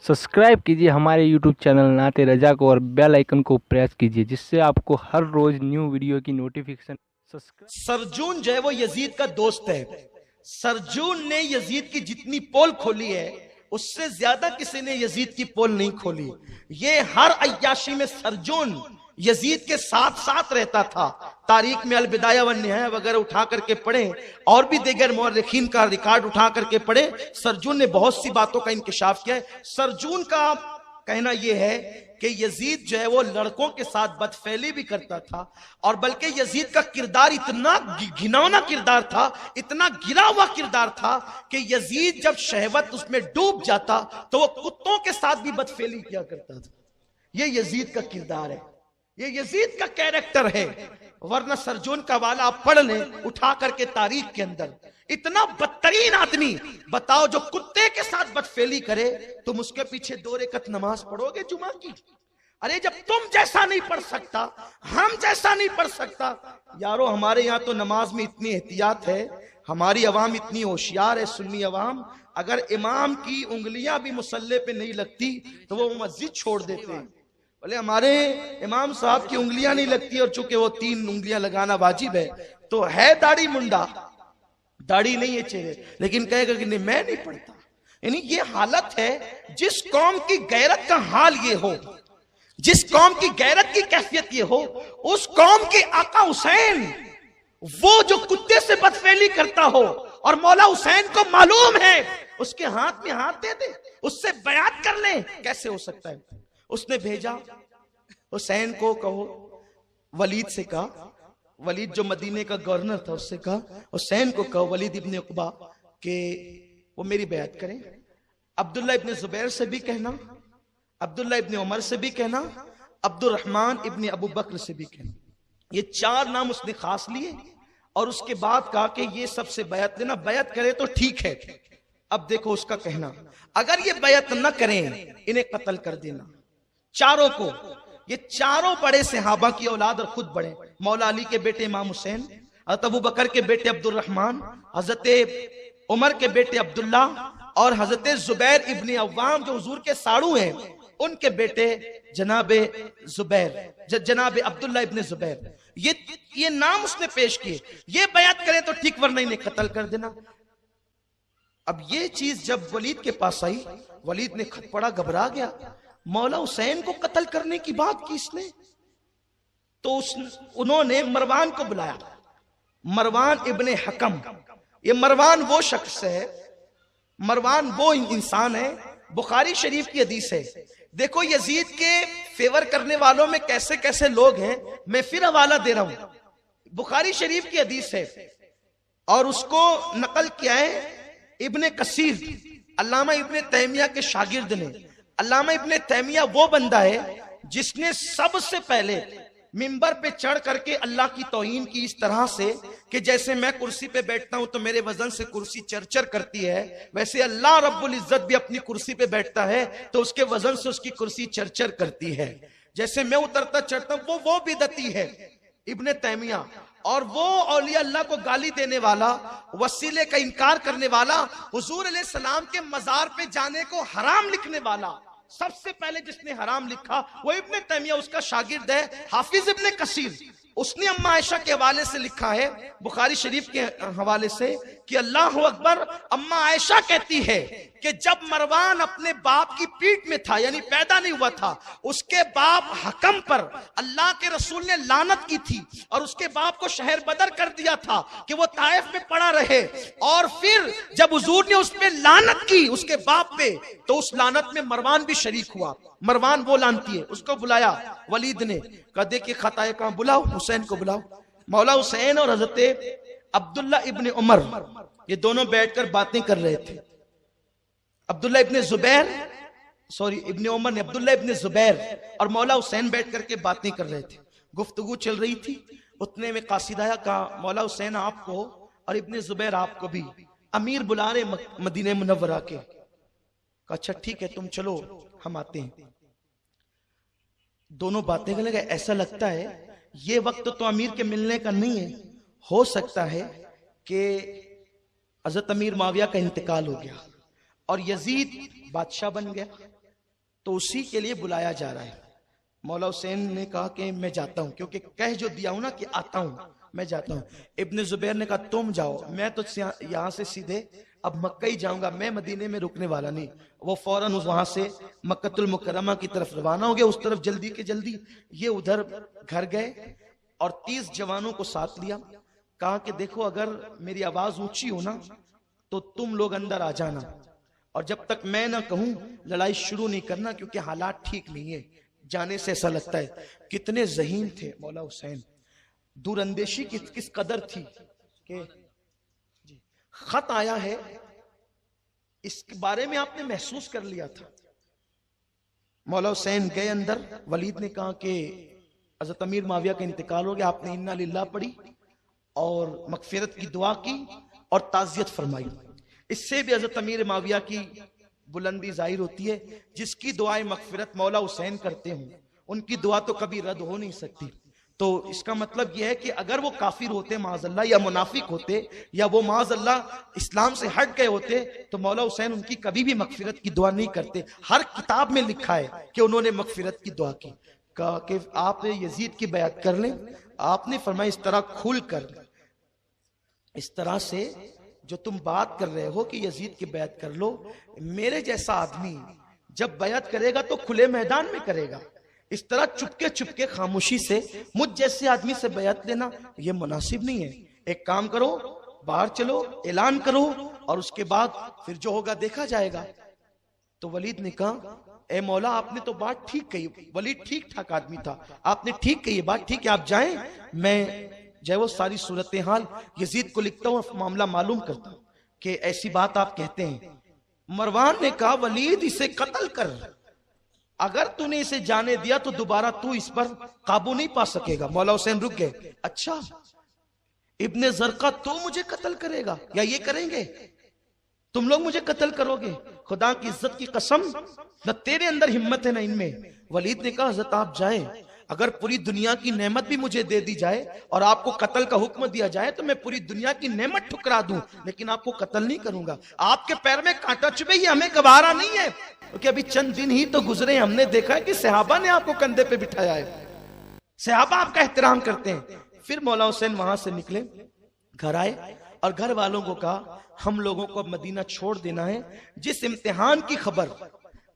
Subscribe कीजिए हमारे YouTube channel नाते रजा को और बेल आइकन को प्रेस कीजिए, जिससे आपको हर रोज न्यू वीडियो की नोटिफिकेशन। सब्सक्राइब। सरजून जो है वो यजीद का दोस्त है। सरजून ने यजीद की जितनी पोल खोली है उससे ज्यादा किसी ने यजीद की पोल नहीं खोली। ये हर अय्याशी में सरजून यजीद के साथ साथ रहता था। तारीख में अलबिदाया व निहाया वगैरह उठा करके पढ़े और भी दीगर मौरखीन का रिकॉर्ड उठा करके पढ़े। सरजून ने बहुत सी बातों का इंकशाफ किया है। सरजून का कहना यह है कि यजीद जो है वो लड़कों के साथ बदफैली भी करता था, और बल्कि यजीद का किरदार इतना घिनौना किरदार था, इतना गिरा हुआ किरदार था कि यजीद जब शहवत उसमें डूब जाता तो वो कुत्तों के साथ भी बदफैली किया करता था। ये यजीद का किरदार है, ये यजीद का कैरेक्टर है। वरना सरजून का वाला आप पढ़ लें उठा करके तारीख के अंदर, इतना बदतरीन आदमी बताओ जो कुत्ते के साथ बदफेली करे, तुम उसके पीछे 2 रकअत नमाज पढ़ोगे जुमा की? अरे जब तुम जैसा नहीं पढ़ सकता, हम जैसा नहीं पढ़ सकता। यारो हमारे यहाँ तो नमाज में इतनी एहतियात है, हमारी अवाम इतनी होशियार है, सुन्नी अवाम, अगर इमाम की उंगलियां भी मुसल्ले पे नहीं लगती तो वो मस्जिद छोड़ देते हैं। बोले हमारे इमाम साहब की उंगलियां नहीं लगती, और चूंकि वो 3 उंगलियां लगाना वाजिब है, तो है दाढ़ी मुंडा, दाढ़ी नहीं है चेहरे, लेकिन कहेगा कि नहीं मैं नहीं पढ़ता। यानी ये हालत है। जिस कौम की गैरत का हाल ये हो, जिस कौम की गैरत की कैफियत ये हो, उस कौम के आका हुसैन वो जो कुत्ते से बदफेली करता हो और मौला हुसैन को मालूम है उसके हाथ में हाथ दे दे, उससे बयात कर ले, कैसे हो सकता है? उसने भेजा हुसैन को, कहो वलीद से कहा, वलीद जो मदीने का गवर्नर था उससे कहा हुसैन को कहो वलीद इब्ने उकबा के वो मेरी बैत करें। अब्दुल्ला इब्ने जुबैर से भी कहना, अब्दुल्ला इब्ने उमर से भी कहना, अब्दुर्रहमान इब्ने अबू बकर से भी कहना। ये 4 नाम उसने खास लिए और उसके बाद कहा कि ये सबसे बैत लेना, बैत करे तो ठीक है। अब देखो उसका कहना, अगर ये बैत न करें इन्हें कत्ल कर देना, चारों को। ये चारों बड़े सहाबा की औलाद और खुद बड़े, मौला अली के बेटे इमाम हुसैन, हज़रत अबू बकर के बेटे अब्दुर्रहमान, हज़रत उमर के बेटे अब्दुल्ला और हज़रत जुबैर इब्ने अव्वाम जो हुजूर के साड़ू हैं, उनके बेटे जनाबे जुबैर, जनाबे अब्दुल्ला इब्ने जुबैर। ये नाम उसने पेश किए। ये बयात करें तो ठीक, वरना इन्हें कत्ल कर देना। अब ये चीज जब वलीद के पास आई, वलीद ने खत पढ़ा, घबरा गया। मौला हुसैन को कत्ल करने की बात की इसने, तो उन्होंने मरवान को बुलाया। मरवान इब्ने हकम, ये मरवान वो शख्स है, मरवान वो इंसान है, बुखारी शरीफ की हदीस है। देखो यजीद के फेवर करने वालों में कैसे कैसे लोग हैं, मैं फिर हवाला दे रहा हूं, बुखारी शरीफ की हदीस है और उसको नकल किया है इब्ने कसीर, अल्लामा इब्ने तैमिया के शागिर्द ने। अल्लामा इब्ने तैमिया वो बंदा है जिसने सबसे पहले मिंबर पे चढ़ करके अल्लाह की तौहीन की इस तरह से कि जैसे मैं कुर्सी पे बैठता हूं तो मेरे वजन से कुर्सी चरचर करती है, वैसे अल्लाह रब्बुल इज्जत भी अपनी कुर्सी पे बैठता है तो उसके वजन से उसकी कुर्सी चरचर करती है। जैसे मैं उतरता चढ़ता हूं, वो बिदती है इब्ने तैमिया। और वो औलिया अल्लाह को गाली देने वाला, वसीले का इनकार करने वाला, हुजूर अलैहिस्सलाम के मजार पे जाने को हराम लिखने वाला, सबसे पहले जिसने हराम लिखा वो इब्ने तैमिया, उसका शागिर्द है हाफिज इब्ने कसीर। उसने अम्मा आयशा के हवाले से लिखा है, बुखारी शरीफ के हवाले से, कि अल्लाह अकबर, अम्मा आयशा कहती है कि जब मरवान अपने बाप की पीठ में था, यानी पैदा नहीं हुआ था, उसके बाप हकम पर अल्लाह के रसूल ने लानत की थी और उसके बाप को शहर बदर कर दिया था कि वो ताइफ में पड़ा रहे। और फिर जब हुजूर ने उस पे लानत की उसके बाप पे, तो उस लानत में मरवान भी शरीक हुआ। मरवान वो लानती है, उसको बुलाया वलीद ने, कहा देखिए खताए कहां, बुलाओ हुसैन को बुलाओ। मौला हुसैन और हजरत अब्दुल्ला इब्ने उमर ये दोनों बैठकर बातें कर रहे थे। अब्दुल्ला इब्ने जुबैर, सॉरी इब्ने उमर ने, अब्दुल्ला इब्ने जुबैर और मौला हुसैन बैठ करके बातें कर रहे थे, गुफ्तगू चल रही थी। उतने में कासिद आया, कहा मौला हुसैन आपको और इब्ने जुबैर आपको भी अमीर बुला रहे मदीने मुनव्वरा के। कहा अच्छा ठीक है तुम चलो हम आते हैं। दोनों बातें करने लगे। ऐसा लगता है ये वक्त तो अमीर के मिलने का नहीं है, हो सकता है कि हजरत अमीर माविया का इंतकाल हो गया और यजीद बादशाह बन गया। तो उसी के लिए बुलाया जा रहा है। मौला हुसैन ने कहा कि मैं जाता हूं, क्योंकि कह जो दिया हूं ना कि आता हूं, मैं जाता हूं। इब्ने जुबैर ने कहा तुम जाओ, मैं तो यहां से सीधे अब मक्का ही जाऊंगा, मैं मदीने में रुकने वाला नहीं। वो फौरन वहां से मक्कतुल मुकर्रमा की तरफ रवाना हो गया, उस तरफ जल्दी के जल्दी। ये उधर घर गए और 30 जवानों को साथ लिया। कहा कि देखो अगर मेरी आवाज ऊंची हो ना तो तुम लोग अंदर आ जाना, और जब तक मैं ना कहूं लड़ाई शुरू नहीं करना, क्योंकि हालात ठीक नहीं है। जाने से ऐसा लगता है। कितने ज़हीन थे मौला हुसैन, दूरअंदेशी किस कदर थी कि खत आया है, इसके बारे में आपने महसूस कर लिया था। मौला हुसैन गए अंदर। वलीद ने कहा कि हज़रत अमीर माविया का इंतकाल हो गया, आपने इन्ना लिल्लाह पढ़ी और मगफिरत की दुआ की और ताज़ियत फरमाई। इससे भी हज़रत अमीर माविया की बुलंदी जाहिर होती है। जिसकी दुआएं मगफिरत मौला हुसैन करते हों, उनकी दुआ तो कभी रद्द हो नहीं सकती। तो इसका मतलब यह है कि अगर वो काफिर होते माज़अल्लाह, या मुनाफिक होते, या वो माज़अल्लाह इस्लाम से हट गए होते, तो मौला हुसैन उनकी कभी भी मगफिरत की दुआ नहीं करते। हर किताब में लिखा है कि उन्होंने मगफिरत की दुआ की। कहा कि आप यजीद की बैत कर लें। आपने फरमाया इस तरह खुल कर, इस तरह से जो तुम बात कर रहे हो कि यजीद की बैत कर लो, मेरे जैसा आदमी जब बैत करेगा तो खुले मैदान में करेगा। इस तरह चुपके चुपके खामोशी से मुझ जैसे आदमी से बैत लेना यह मुनासिब नहीं है। एक काम करो, बाहर चलो, ऐलान करो, और उसके बाद फिर जो होगा देखा जाएगा। तो वलीद ने कहा ए मौला, आपने तो बात ठीक कही। वलीद ठीक ठाक आदमी था, आपने ठीक कही, बात ठीक है, आप जाएं, मैं जय वो सारी सूरत हाल यजीद को लिखता हूं, मामला मालूम करता हूं कि ऐसी बात आप कहते हैं। मरवान ने कहा वलीद इसे कत्ल कर, अगर तूने इसे जाने दिया तो दोबारा तू इस पर काबू नहीं पा सकेगा। मौला हुसैन रुक गए। अच्छा इब्ने ज़रक़ा तो मुझे कत्ल करेगा, या ये करेंगे, तुम लोग मुझे कत्ल करोगे? खुदा की इज्जत की कसम, न तेरे अंदर हिम्मत है न इनमें। वलीद ने कहा हज़रत आप जाएं, अगर पूरी दुनिया की नेमत भी मुझे दे दी जाए और आपको कत्ल का हुक्म दिया जाए तो मैं पूरी दुनिया की नेमत ठुकरा दूं, लेकिन आपको कत्ल नहीं करूंगा। आपके पैर में कांटा चुभे ये हमें गवारा नहीं है, क्योंकि अभी चंद दिन ही तो गुजरे, हमने देखा है कि सहाबा ने आपको कंधे पे बिठाया है, सहाबा आपका एहतराम करते हैं। फिर मौला हुसैन वहां से निकले, घर आए और घर वालों को कहा हम लोगों को अब मदीना छोड़ देना है। जिस इम्तिहान की खबर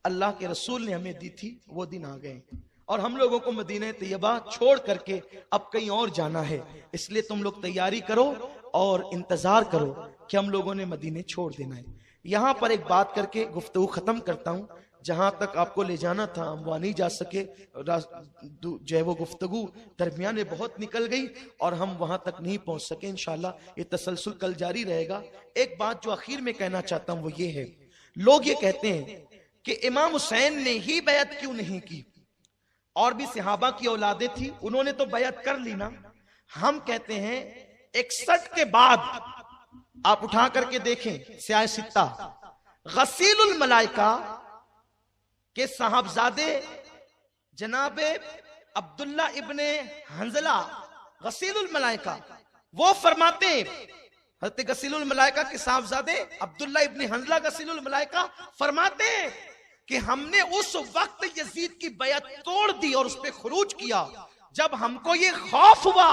अल्लाह के रसूल ने हमें दी थी वो दिन आ गए, और हम लोगों को मदीना तैयबा छोड़ करके अब कहीं और जाना है। इसलिए तुम लोग तैयारी करो और इंतजार करो कि हम लोगों ने मदीने छोड़ देना है। यहां पर एक बात करके गुफ्तगू खत्म करता हूं। जहां तक आपको ले जाना था हम वहां नहीं जा सके, जो है वो गुफ्तगू दरमियान में बहुत निकल गई और हम वहां तक नहीं पहुंच सके। इंशाल्लाह ये तसलसल कल जारी रहेगा। एक बात जो आखिर में कहना चाहता हूं वो ये है, लोग ये कहते हैं कि इमाम हुसैन ने ही बैत क्यों नहीं की, और भी सहाबा की औलादे थी, उन्होंने तो बैत कर ली ना। हम कहते हैं 61 के बाद आप उठा करके देखें सियाह सित्ता, गसीलुल मलाइका के साहबजादे जनाबे अब्दुल्ला इब्ने हंजला गसीलुल मलाइका, वो फरमाते हैं, हज़रत गसीलुल मलाइका के साहबजादे अब्दुल्ला इब्ने हंजला गसीलुल मलाइका फरमाते हैं कि हमने उस वक्त यजीद की बैत तोड़ दी और उस पर खुरूज किया जब हमको ये खौफ हुआ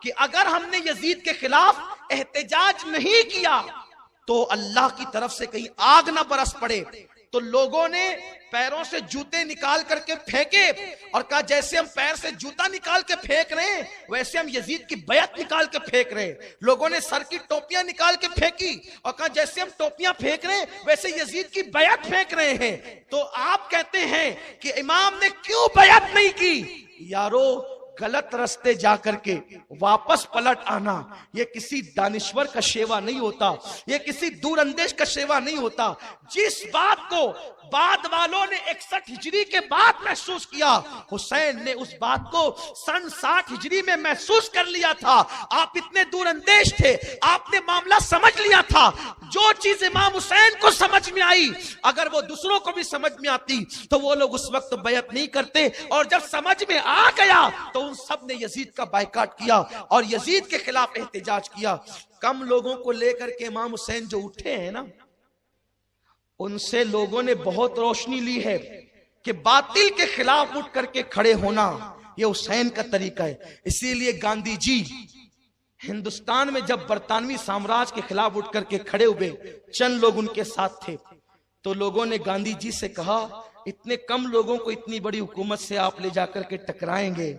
कि अगर हमने यजीद के खिलाफ एहतजाज नहीं किया तो अल्लाह की तरफ से कहीं आग ना बरस पड़े। तो लोगों ने पैरों से जूते निकाल करके फेंके और कहा जैसे हम पैर से जूता निकाल के फेंक रहे हैं वैसे हम यजीद की बैत निकाल के फेंक रहे हैं। लोगों ने सर की टोपियां निकाल के फेंकी और कहा जैसे हम टोपियां फेंक रहे हैं वैसे यजीद की बैत फेंक रहे हैं। तो आप कहते हैं कि इमाम ने क्यों बैत नहीं की? यारो, गलत रास्ते जाकर के वापस पलट आना ये किसी दानिश्वर का शेवा नहीं होता, ये किसी दूरअंदेश का शेवा नहीं होता। जिस बात को बाद वालों ने 61 हिजरी के बाद महसूस किया, हुसैन ने उस बात को सन 60 हिजरी में महसूस कर लिया था। आप इतने दूरअंदेश थे, आपने मामला समझ लिया था। जो चीज इमाम हुसैन को समझ में आई अगर वो दूसरों को भी समझ में आती तो वो लोग उस वक्त बैत नहीं करते, और जब समझ में आ गया तो उन सब ने यजीद का बायकाट किया और यजीद के खिलाफ एहतजाज किया। कम लोगों को लेकर के इमाम हुसैन जो उठे हैं ना, उनसे लोगों ने बहुत रोशनी ली है कि बातिल के खिलाफ उठ करके खड़े होना ये हुसैन का तरीका है। इसीलिए गांधी जी हिंदुस्तान में जब बरतानवी साम्राज्य के खिलाफ उठ करके खड़े हुए, चंद लोग उनके साथ थे, तो लोगों ने गांधी जी से कहा, इतने कम लोगों को इतनी बड़ी हुकूमत से आप ले जाकर के टकराएंगे,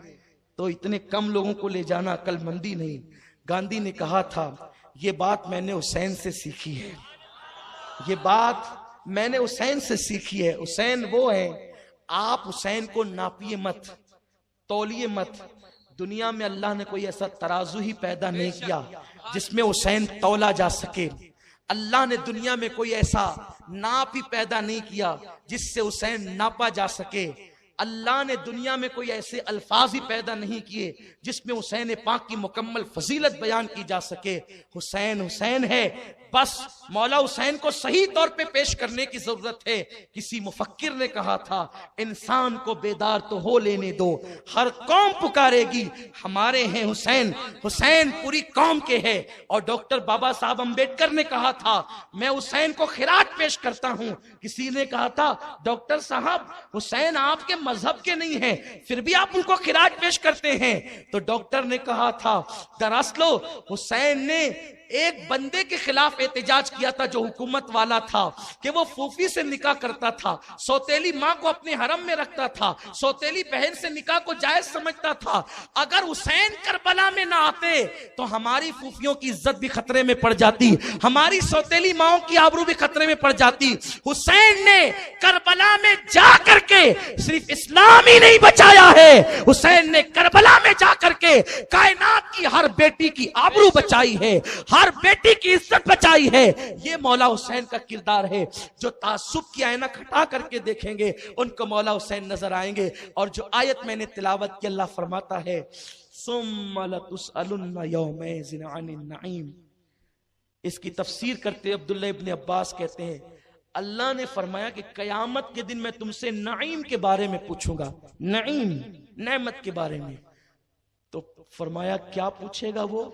तो इतने कम लोगों को ले जाना अक्लमंदी नहीं। गांधी ने कहा था, ये बात मैंने हुसैन से सीखी है, ये बात मैंने हुसैन से सीखी है। हुसैन वो है, आप हुसैन को नापिए मत, तौलिए मत। दुनिया में अल्लाह ने कोई ऐसा तराजू ही पैदा नहीं किया जिसमें हुसैन तौला जा सके। अल्लाह ने दुनिया में कोई ऐसा नाप ही पैदा नहीं किया जिससे हुसैन नापा जा सके। अल्लाह ने दुनिया में कोई ऐसे अल्फाज ही पैदा नहीं किए जिसमें हुसैन पाक की मुकम्मल फजीलत बयान की जा सके। हुसैन हुसैन है, बस मौला हुसैन को सही तौर पे पेश करने की जरूरत है। किसी मुफक्किर ने कहा था, इंसान को बेदार तो हो लेने दो, हर कौम पुकारेगी हमारे हैं हुसैन, हुसैन पूरी कौम के है। और डॉक्टर बाबा साहब अम्बेडकर ने कहा था, मैं हुसैन को खिराज पेश करता हूं। किसी ने कहा था, डॉक्टर साहब हुसैन आपके मजहब के नहीं है, फिर भी आप उनको खिराज पेश करते हैं। तो डॉक्टर ने कहा था, दरअसल हुसैन ने एक बंदे के खिलाफ एहतजाज किया था जो हुकूमत वाला था, कि वो फूफी से निकाह करता था, सौतेली माँ को अपने हरम में रखता था, सौतेली बहन से निकाह को जायज समझता था। अगर हुसैन करबला में ना आते तो हमारी फूफियों की इज्जत भी खतरे में पड़ जाती, हमारी सौतेली माओं की आबरू भी खतरे में पड़ जाती। हुसैन ने करबला में जा करके सिर्फ इस्लाम ही नहीं बचाया है, हुसैन ने करबला में जा करके कायनात की हर बेटी की आबरू बचाई है, हर बेटी की इज्जत बचाई है। ये मौला हुसैन का किरदार है। जो तासुब की ऐनक हटा करके देखेंगे उनको मौला हुसैन नजर आएंगे। और जो आयत मैंने तिलावत की, अल्लाह फरमाता है, सुम्मा लतुसअलुन्ना यौमइज़िन अनिन नईम। इसकी तफसीर करते अब्दुल्लाह इब्न अब्बास कहते हैं, अल्लाह ने फरमाया कि कयामत के दिन मैं तुमसे नईम के बारे में पूछूंगा, नईम नेमत के बारे में। तो फरमाया क्या पूछेगा वो?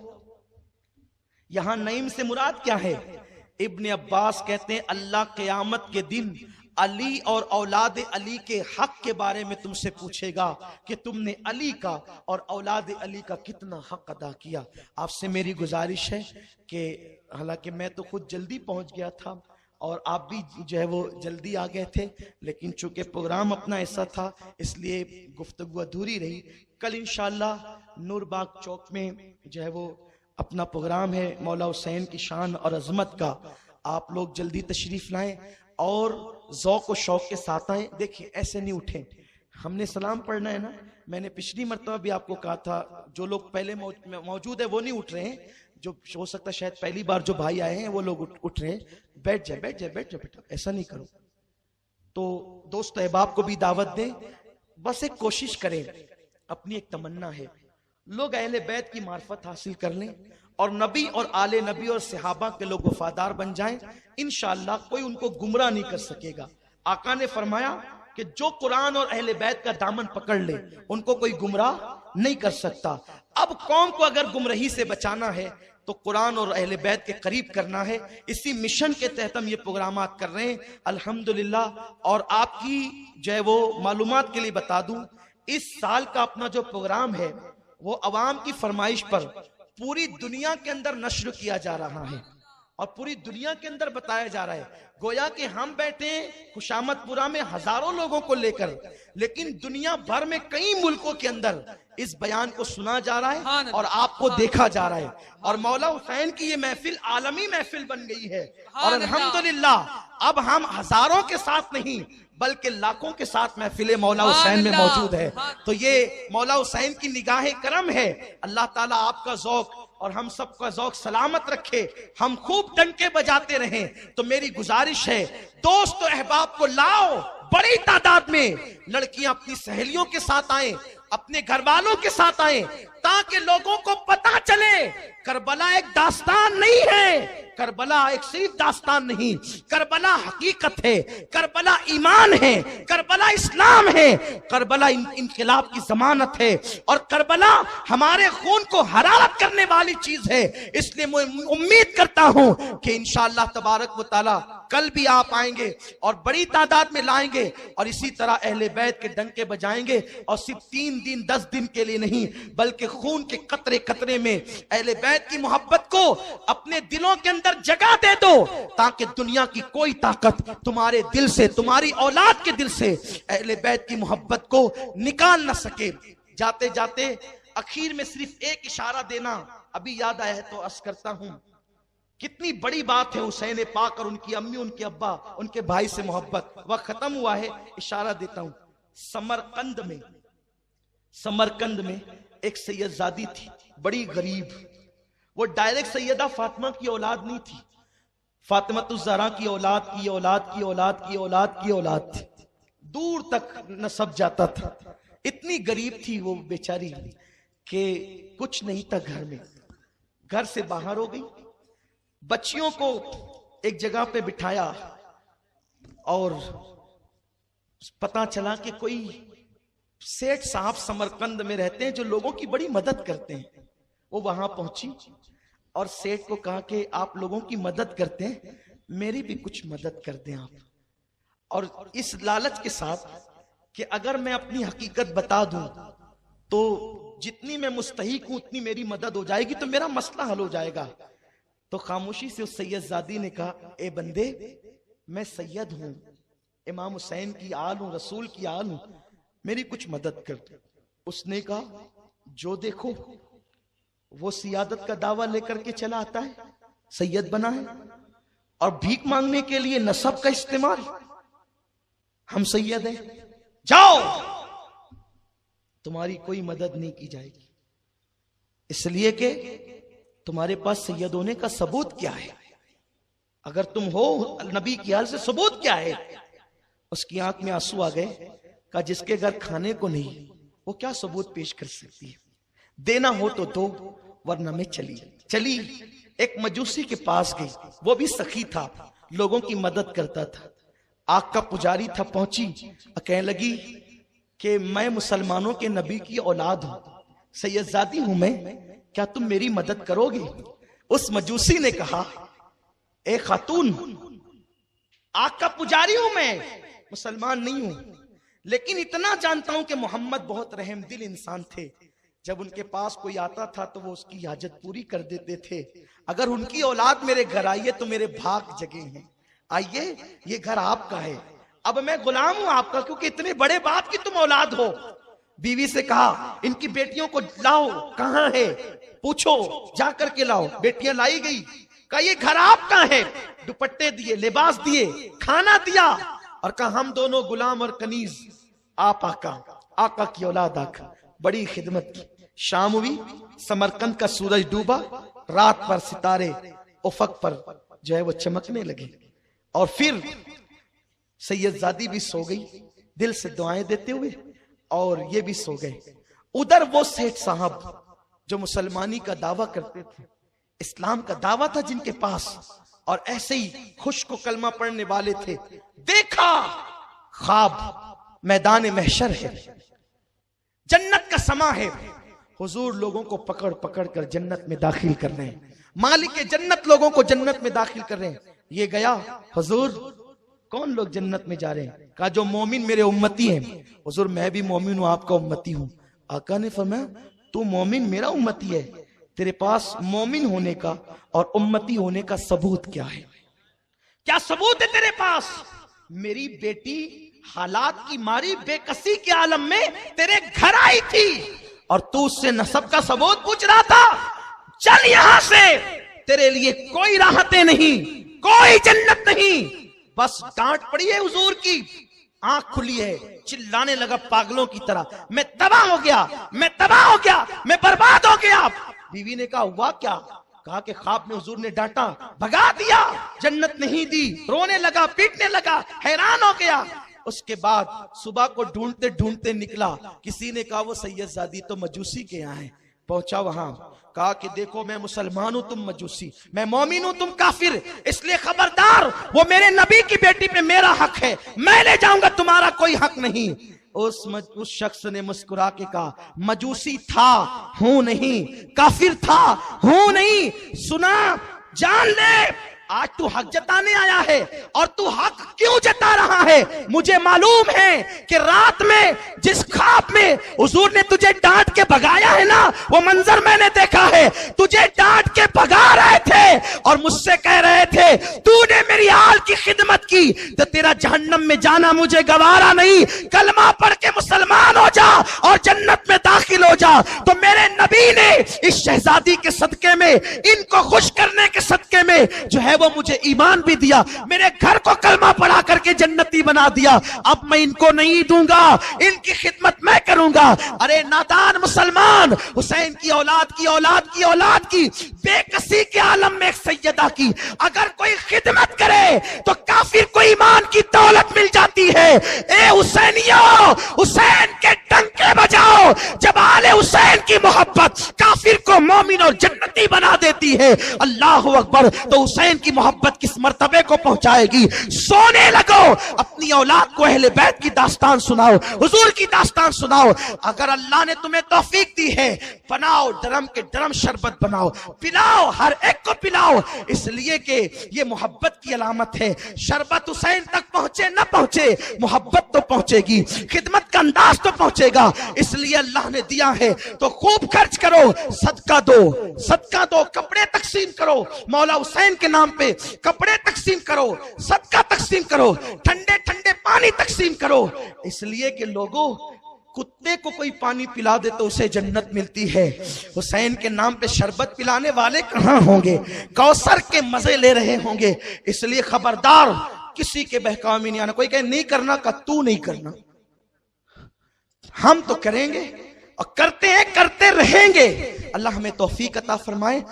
यहां नईम से मुराद क्या है? इब्ने अब्बास कहते हैं, अल्लाह क़यामत के दिन अली और औलाद अली के हक के बारे में तुमसे पूछेगा कि तुमने अली का और औलाद अली का कितना हक अदा किया। आपसे मेरी गुजारिश है कि हालांकि मैं तो खुद जल्दी पहुंच गया था और आप भी जो है वो जल्दी आ गए थे, लेकिन चूंकि प्रोग्राम अपना ऐसा था इसलिए गुफ्तगू अधूरी रही। कल इंशाअल्लाह नूरबाग चौक में जो है वो अपना प्रोग्राम है मौला हुसैन की शान और अजमत का। आप लोग जल्दी तशरीफ लाएं और ज़ौक़ और शौक़ के साथ आएं। देखिए ऐसे नहीं उठें, हमने सलाम पढ़ना है ना। मैंने पिछली मरतबा भी आपको कहा था, जो लोग पहले मौजूद है वो नहीं उठ रहे हैं, जो हो सकता है शायद पहली बार जो भाई आए हैं वो लोग उठ रहे हैं। बैठ जाए बैठ जाए बैठ जाए बेटा, ऐसा नहीं करो। तो दोस्त अहबाब को भी दावत दें, बस एक कोशिश करें, अपनी एक तमन्ना है, लोग अहले बैत की मार्फत हासिल कर लें और नबी और आले नबी और सहाबा के लोग वफादार बन जाएं। इंशाअल्लाह कोई उनको गुमराह नहीं कर सकेगा। आका ने फरमाया कि जो कुरान और अहले बैत का दामन पकड़ ले उनको कोई गुमराह नहीं कर सकता। अब कौम को अगर गुमराही से बचाना है तो कुरान और अहले बैत के करीब करना है। इसी मिशन के तहत हम ये प्रोग्राम कर रहे हैं अल्हम्दुलिल्लाह। और आपकी जो है वो मालूमात के लिए बता दूं, इस साल का अपना जो प्रोग्राम है वो अवाम की फरमाइश पर पूरी दुनिया के अंदर नश्र किया जा रहा है और पूरी दुनिया के अंदर बताया जा रहा है। गोया कि हम बैठे खुशामदपुरा में हजारों लोगों को लेकर, लेकिन दुनिया भर में कई मुल्कों के अंदर इस बयान को सुना जा रहा है और आपको देखा जा रहा है। और मौला हुसैन की ये महफिल आलमी महफिल बन गई है। और अल्हम्दुलिल्लाह अब हम हजारों के साथ नहीं बल्कि लाखों के साथ महफिल मौला हुसैन में मौजूद है। तो ये मौला हुसैन की निगाहे करम है। अल्लाह ताला आपका ज़ौक़ और हम सबका ज़ौक़ सलामत रखे, हम खूब डंके बजाते रहें। तो मेरी गुजारिश है, दोस्त अहबाब को लाओ, बड़ी तादाद में लड़कियां अपनी सहेलियों के साथ आए, अपने घर वालों के साथ आए, ताकि लोगों को पता चले करबला एक दास्तान नहीं है, करबला एक सिर्फ दास्तान नहीं, करबला हकीकत है, करबला ईमान है, करबला इस्लाम है, करबला इनकलाब की जमानत है, और करबला हमारे खून को हरारत करने वाली चीज है। इसलिए मैं उम्मीद करता हूं कि इंशाअल्लाह तबारक व तआला कल भी आप आएंगे और बड़ी तादाद में लाएंगे, और इसी तरह अहले बैत के डंके बजाएंगे, और सिर्फ 3 दिन 10 दिन के लिए नहीं, बल्कि खून के कतरे कतरे में अहले बैत की मोहब्बत को अपने दिलों के अंदर जगह दे दो, ताकि दुनिया की कोई ताकत तुम्हारे दिल से, तुम्हारी औलाद के दिल से अहले बैत की मोहब्बत को निकाल ना सके। जाते जाते आखिर में सिर्फ एक इशारा देना अभी याद आया है तो अर्ज करता हूं। कितनी बड़ी बात है हुसैन पाक और उनकी अम्मी, उनके अब्बा, उनके भाई से मोहब्बत। वह खत्म हुआ है, इशारा देता हूं। समरकंद में एक सैयदजादी थी, बड़ी गरीब। वो डायरेक्ट सैयदा फातिमा की औलाद नहीं थी, फातिमातुज़ ज़हरा की औलाद की औलाद की औलाद की औलाद की औलाद थी, दूर तक नसब जाता था। इतनी गरीब थी वो बेचारी कि कुछ नहीं था घर में, घर से बाहर हो गई। बच्चियों को एक जगह पे बिठाया और पता चला कि कोई सेठ साहब समरकंद में रहते हैं जो लोगों की बड़ी मदद करते हैं। वो वहां पहुंची और सेठ को कहा कि आप लोगों की मदद करते हैं, मेरी भी कुछ मदद कर दें आप। और इस लालच के साथ कि अगर मैं अपनी हकीकत बता दूं तो जितनी मैं मुस्तहिक हूं उतनी मेरी मदद हो जाएगी, तो मेरा मसला हल हो जाएगा। तो खामोशी से उस सैयदजादी ने कहा, ए बंदे, मैं सैयद हूं, इमाम हुसैन की आल हूं, रसूल की आल हूं, मेरी कुछ मदद कर दो। उसने कहा, जो देखो वो सियादत का दावा लेकर के चला आता है, सैयद बना है, और भीख मांगने के लिए नसब का इस्तेमाल। हम सैयद हैं, जाओ, तुम्हारी कोई मदद नहीं की जाएगी, इसलिए कि तुम्हारे पास सैयद होने का सबूत क्या है? अगर तुम हो नबी की हाल से, सबूत क्या है? उसकी आंख में आंसू आ गए। कहा, जिसके घर खाने को नहीं वो क्या सबूत पेश कर सकती है? देना हो तो दो, वरना मैं चली। एक मजूसी के पास गई, वो भी सखी था, लोगों की मदद करता था, आग का पुजारी था। पहुंची, कहने लगी कि मैं मुसलमानों के नबी की औलाद हूं, सैयदजादी हूं मैं, क्या तुम मेरी मदद करोगे? उस मजूसी ने कहा, ए खातून, आग का पुजारी हूं मैं, मुसलमान नहीं हूं, लेकिन इतना जानता हूं कि मोहम्मद बहुत रहमदिल इंसान थे। जब उनके पास कोई आता था तो वो उसकी हाजत पूरी कर देते थे। अगर उनकी औलाद मेरे घर आई है तो मेरे भाग जगे हैं। आइए, ये घर आपका है, अब मैं गुलाम हूं आपका, क्योंकि इतने बड़े बाप की तुम औलाद हो। बीवी से कहा, इनकी बेटियों को लाओ, कहां है पूछो, जा करके लाओ। बेटियां लाई गई। कहा, ये घर आपका है। दुपट्टे दिए, लिबास दिए, खाना दिया, और कहा, हम दोनों गुलाम और कनीज, आप आका की औलाद आका। बड़ी खिदमत की। शाम हुई, समरकंद का सूरज डूबा, रात पर सितारे उफक पर जो है वो चमकने लगे, और फिर सैयदजादी भी सो गई दिल से दुआएं देते हुए, और ये भी सो गए। उधर वो सेठ साहब जो मुसलमानी का दावा करते थे, इस्लाम का दावा था जिनके पास, और ऐसे ही खुश को कलमा पढ़ने वाले थे। देखा ख्वाब मैदान महशर है, जन्नत का समा है, हुजूर लोगों को पकड़ पकड़ कर जन्नत में दाखिल कर रहे हैं, मालिक जन्नत लोगों को जन्नत में दाखिल कर रहे हैं। ये गया, हुजूर कौन लोग जन्नत में जा रहे हैं? कहा, जो मोमिन मेरे उम्मती हैं। हुजूर मैं भी मोमिन हूं, आपका उम्मती हूं। आका ने फरमाया, तू मोमिन मेरा उम्मती है, तेरे पास मोमिन होने का और उम्मती होने का सबूत क्या है? क्या सबूत है तेरे पास? मेरी बेटी हालात की मारी बेकसी के आलम में तेरे घर आई थी, और तू उससे नसब का सबूत पूछ रहा था। चल यहां से, तेरे लिए कोई राहतें नहीं, कोई जन्नत नहीं। बस डांट पड़ी है हुजूर की, आंख खुली है, चिल्लाने लगा पागलों की तरह, मैं तबाह हो गया, मैं तबाह हो गया, मैं बर्बाद हो गया। बीवी ने कहा, हुआ क्या? कहा कि ख्वाब में हुजूर ने डांटा, भगा दिया, जन्नत नहीं दी। रोने लगा, पीटने लगा, हैरान हो गया। उसके बाद सुबह को ढूंढते ढूंढते निकला, किसी ने कहा वो सैयदजादी तो मजूसी के यहाँ है। पहुंचा वहां, कहा कि देखो मैं मुसलमान हूं, तुम मजूसी, मैं मोमिन हूं, तुम काफिर, इसलिए खबरदार, वो मेरे नबी की बेटी पे मेरा हक है, मैं ले जाऊंगा, तुम्हारा कोई हक नहीं। उस शख्स ने मुस्कुरा के कहा, मजूसी था, हूं नहीं, काफिर था, हूं नहीं, सुना, जान ले, आज तू हक जताने आया है, और तू हक क्यों जता रहा है? मुझे मालूम है कि रात में जिस ख्वाब में हुजूर ने तुझे डांट के भगाया है ना, वो मंजर मैंने देखा है। तुझे डांट के भगा रहे थे और मुझसे कह रहे थे, तूने मेरी हाल की खिदमत की तो तेरा जहन्नम में जाना मुझे गवारा नहीं, कलमा पढ़ के मुसलमान हो जा और जन्नत में दाखिल हो जा। तो मेरे नबी ने इस शहजादी के सदके में, इनको खुश करने के सदके में जो है वो मुझे ईमान भी दिया, मेरे घर को कलमा पढ़ा करके जन्नती बना दिया। अब मैं इनको नहीं दूंगा, इनकी खिदमत मैं करूंगा। अरे नादान मुसलमान, हुसैन की औलाद की औलाद की औलाद की बेकसी के आलम में एक सैयदा की अगर कोई खिदमत करे तो काफिर को ईमान की दौलत मिल जाती है। ए हुसैनियों, हुसैन के डंके बजाओ, जब आले हुसैन की मोहब्बत काफिर को मोमिन और जन्नती बना देती है, अल्लाह अकबर, तो हुसैन की मोहब्बत किस मर्तबे को पहुंचाएगी। सोने लगो, अपनी औलाद को अहले बैत की दास्तान सुनाओ, हुजूर की दास्तान सुनाओ। अगर अल्लाह ने तुम्हें तौफीक दी है, बनाओ, ड्रम के ड्रम शरबत बनाओ, पिलाओ, हर एक को पिलाओ, इसलिए कि ये मोहब्बत की अलामत है। शरबत हुसैन तक पहुंचे न पहुंचे, मोहब्बत तो पहुंचेगी, खिदमत का अंदाज तो पहुंचेगा। इसलिए अल्लाह ने दिया है तो खूब खर्च करो, सदका दो, सदका दो, कपड़े तकसीम करो, मौला हुसैन के नाम पे कपड़े तकसीम करो, सदका तकसीम करो, ठंडे ठंडे पानी तकसीम करो। इसलिए कि लोगों, कुत्ते को कोई पानी पिला दे तो उसे जन्नत मिलती है, हुसैन के नाम पे शरबत पिलाने वाले कहां होंगे? कौसर के मजे ले रहे होंगे। इसलिए खबरदार, किसी के बहकावे में नहीं आना। कोई कहे नहीं करना, का तू नहीं करना, हम तो करेंगे और करते हैं, करते रहेंगे। अल्लाह हमें तौफीक अता फरमाए।